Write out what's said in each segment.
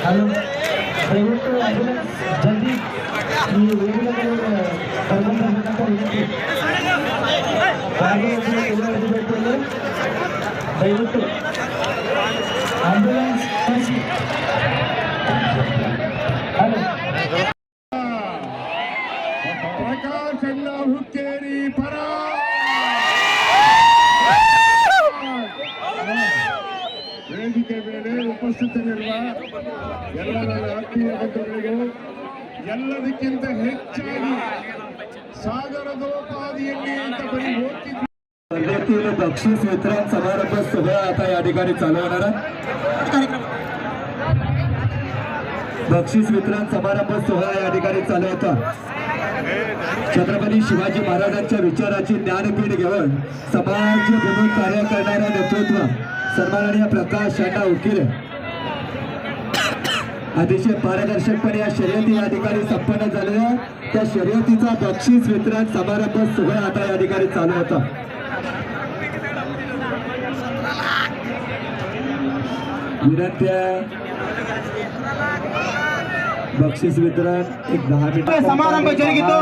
Hello, ದಯವಿಟ್ಟು ambulance ಜಲ್ದಿ ಈ ವೇದಿಕೆ ಕರ್ಕೊಂಡು ಬರ್ಬೇಕಂತ ವಿನಂತಿ. ದಯವಿಟ್ಟು ಆಂಬ್ಯುಲೆನ್ಸ್ ಕಳಿಸಿ. ಹಲೋ, ಪ್ರಕಾಶ್ ಅಣ್ಣ ಹುಕ್ಕೇರಿ ಪರ ವೇದಿಕೆ ಮೇಲೆ ಉಪಸ್ಥಿತರಿರುವ ಎಲ್ಲ ನನ್ನ ಆತ್ಮೀಯ ಬಂಧುಗಳಿಗೂ ಎಲ್ಲದಕ್ಕಿಂತ ಹೆಚ್ಚಾಗಿ सागरदोपादिಯಲ್ಲಿ ಅಂತ ಬರೀ ಹೋಗ್ತಿದ್ವಿ. स्पर्धेतील बक्षीस वितरण समारंभ सोहळा आता या ठिकाणी चालू होणार आहे. बक्षीस वितरण समारंभ सोहळा या ठिकाणी चालू होता. छत्रपती शिवाजी महाराजांच्या विचाराची ज्ञानपीठ घेऊन समाजभिमुख कार्य करणाऱ्या नेतृत्व सन्माननीय प्रकाश अण्णा हुक्केरी अतिशय पारदर्शकपणे या शर्यती या ठिकाणी संपन्न झालेल्या त्या शर्यतीचा बक्षीस वितरण समारंभ सोहळा आता या ठिकाणी चालू होता. विनंती आहे बक्षीस वितरण एक 10 मिनिट समारंभ जरुगितो.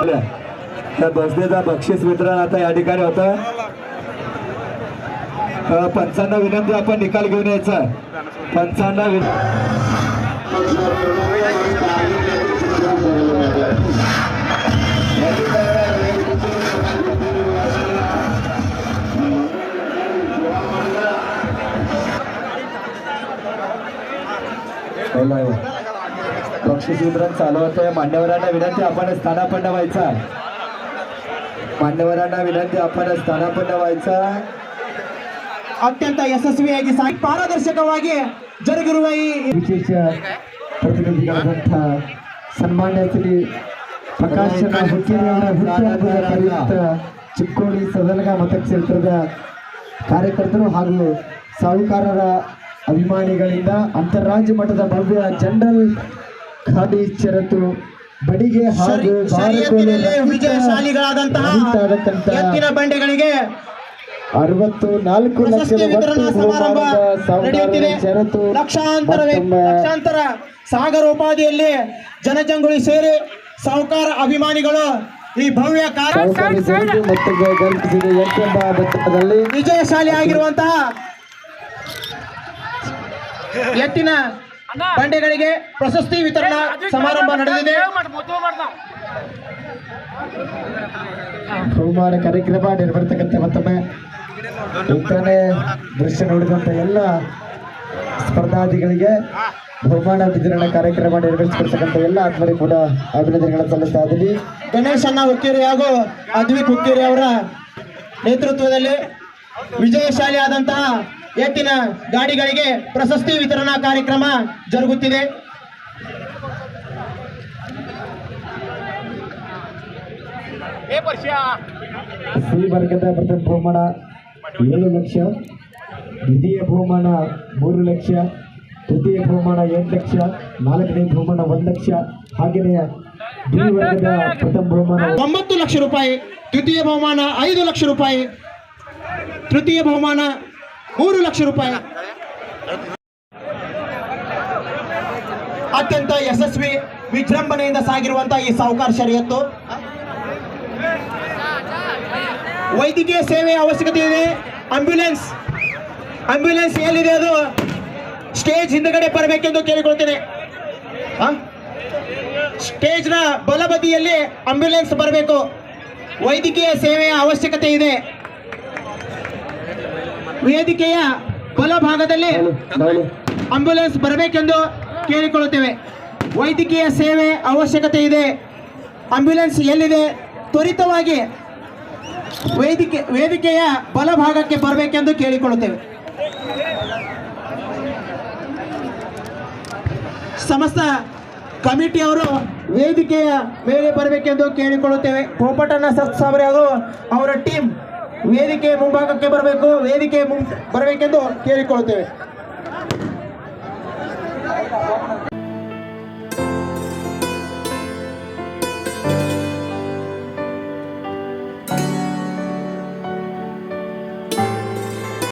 त्या बसलेचा बक्षीस वितरण आता या ठिकाणी होतं. पंचांना विनंती आपण निकाल घेऊन यायचा आहे. पंचांना बक्षीस वितरण चालू होतं. मान्यवरांना विनंती आपण स्थानापन्न व्हायचा. मान्यवरांना विनंती आपण स्थानापन्न व्हायचा. ಅತ್ಯಂತ ಯಶಸ್ವಿಯಾಗಿ ಪಾರದರ್ಶಕವಾಗಿ ಜರುಗಿರುವ ಈ ವಿಶೇಷ ಪ್ರತಿನಿಧಿಗಳಾದಂಥ ಸನ್ಮಾನ್ಯ ಶ್ರೀ ಪ್ರಕಾಶ್ ಹುಕ್ಕೇರಿ ಅವರ ಹುಟ್ಟುಹಬ್ಬದ ಪ್ರಯುಕ್ತ ಚಿಕ್ಕೋಡಿ ಸದಲಗ ಮತಕ್ಷೇತ್ರದ ಕಾರ್ಯಕರ್ತರು ಹಾಗೂ ಸಾಹುಕಾರರ ಅಭಿಮಾನಿಗಳಿಂದ ಅಂತಾರಾಜ್ಯ ಮಟ್ಟದ ಭವ್ಯ ಜನರಲ್ ಖಾದಿ ಷರತ್ತು ಬಡಿಗೆ ಹಾಗೂ ವಿಜಯಶಾಲಿಗಳಾದಂತಹ ಎತ್ತಿನ ಬಂಡೆಗಳಿಗೆ 64 ಲಕ್ಷ ಸಮಾರಂಭ ನಡೆಯುತ್ತಿದೆ. ಲಕ್ಷಾಂತರ ಸಾಗರೋಪಾದಿಯಲ್ಲಿ ಜನಜಂಗುಳಿ ಸೇರಿ ಸಾಹುಕಾರ ಅಭಿಮಾನಿಗಳು ಈ ಭವ್ಯ ವಿಜಯಶಾಲಿ ಆಗಿರುವಂತಹ ಎತ್ತಿನ ಬಂಡೆಗಳಿಗೆ ಪ್ರಶಸ್ತಿ ವಿತರಣಾ ಸಮಾರಂಭ ನಡೆದಿದೆ. ಬಹುಮಾನ ಕಾರ್ಯಕ್ರಮ ನಿರ್ವಹಿಸತಕ್ಕಂಥ ಮತ್ತೊಮ್ಮೆ ಇಂಥನೇ ದೃಶ್ಯ ನೋಡಿದಂಥ ಎಲ್ಲ ಸ್ಪರ್ಧಾರ್ಥಿಗಳಿಗೆ ಬಹುಮಾನ ವಿತರಣಾ ಕಾರ್ಯಕ್ರಮ ನಿರ್ವಹಿಸಿಕೊಡ್ತಕ್ಕಂಥ ಎಲ್ಲ ಆತ್ಮರಿಗೆ ಕೂಡ ಅಭಿನಂದನೆಗಳನ್ನು ಸಲ್ಲಿಸ್ತಾ ಇದ್ದೀವಿ. ಗಣೇಶ್ ಅಣ್ಣ ಹುಕ್ಕೇರಿ ಹಾಗೂ ಅದ್ವಿಕ್ ಹುಕ್ಕೇರಿ ಅವರ ನೇತೃತ್ವದಲ್ಲಿ ವಿಜಯಶಾಲಿ ಆದಂತಹ ಎತ್ತಿನ ಗಾಡಿಗಳಿಗೆ ಪ್ರಶಸ್ತಿ ವಿತರಣಾ ಕಾರ್ಯಕ್ರಮ ಜರುಗುತ್ತಿದೆ. ಸಿ ವರ್ಗದ ಪ್ರಥಮ ಬಹುಮಾನ 7 ಲಕ್ಷ, ದ್ವಿತೀಯ ಬಹುಮಾನ 3 ಲಕ್ಷ, ತೃತೀಯ ಬಹುಮಾನ 8 ಲಕ್ಷ, ನಾಲ್ಕನೇ ಬಹುಮಾನ 1 ಲಕ್ಷ, ಹಾಗೆಯೇ ಡಿ ವರ್ಗದ ಪ್ರಥಮ ಬಹುಮಾನ 9 ಲಕ್ಷ ರೂಪಾಯಿ, ದ್ವಿತೀಯ ಬಹುಮಾನ 5 ಲಕ್ಷ ರೂಪಾಯಿ, ತೃತೀಯ ಬಹುಮಾನ 3 ಲಕ್ಷ ರೂಪಾಯಿ. ಅತ್ಯಂತ ಯಶಸ್ವಿ ವಿಜೃಂಭಣೆಯಿಂದ ಸಾಗಿರುವಂತಹ ಈ ಸಾಹುಕಾರ ಶರ್ಯತ್ತು ವೈದ್ಯಕೀಯ ಸೇವೆ ಅವಶ್ಯಕತೆ ಇದೆ. ಆಂಬ್ಯುಲೆನ್ಸ್ ಎಲ್ಲಿದೆ ಅದು ಸ್ಟೇಜ್ ಹಿಂದಗಡೆ ಬರಬೇಕೆಂದು ಕೇಳಿಕೊಳ್ತೇನೆ. ಸ್ಟೇಜ್ನ ಬಲಬದಿಯಲ್ಲಿ ಆಂಬ್ಯುಲೆನ್ಸ್ ಬರಬೇಕು. ವೈದ್ಯಕೀಯ ಸೇವೆಯ ಅವಶ್ಯಕತೆ ಇದೆ. ವೇದಿಕೆಯ ಬಲಭಾಗದಲ್ಲಿ ಆಂಬ್ಯುಲೆನ್ಸ್ ಬರಬೇಕೆಂದು ಕೇಳಿಕೊಳ್ಳುತ್ತೇವೆ. ವೈದ್ಯಕೀಯ ಸೇವೆ ಅವಶ್ಯಕತೆ ಇದೆ. ಆಂಬ್ಯುಲೆನ್ಸ್ ಎಲ್ಲಿದೆ ತ್ವರಿತವಾಗಿ ವೇದಿಕೆಯ ಬಲಭಾಗಕ್ಕೆ ಬರಬೇಕೆಂದು ಕೇಳಿಕೊಳ್ಳುತ್ತೇವೆ. ಸಮಸ್ತ ಕಮಿಟಿಯವರು ವೇದಿಕೆಯ ಮೇಲೆ ಬರಬೇಕೆಂದು ಕೇಳಿಕೊಳ್ಳುತ್ತೇವೆ. ಪೋಪಟಣ್ಣ ಸಾಬ್ರೆ ಹಾಗೂ ಅವರ ಟೀಮ್ ವೇದಿಕೆ ಮುಂಭಾಗಕ್ಕೆ ಬರಬೇಕು. ವೇದಿಕೆ ಬರಬೇಕೆಂದು ಕೇಳಿಕೊಳ್ಳುತ್ತೇವೆ.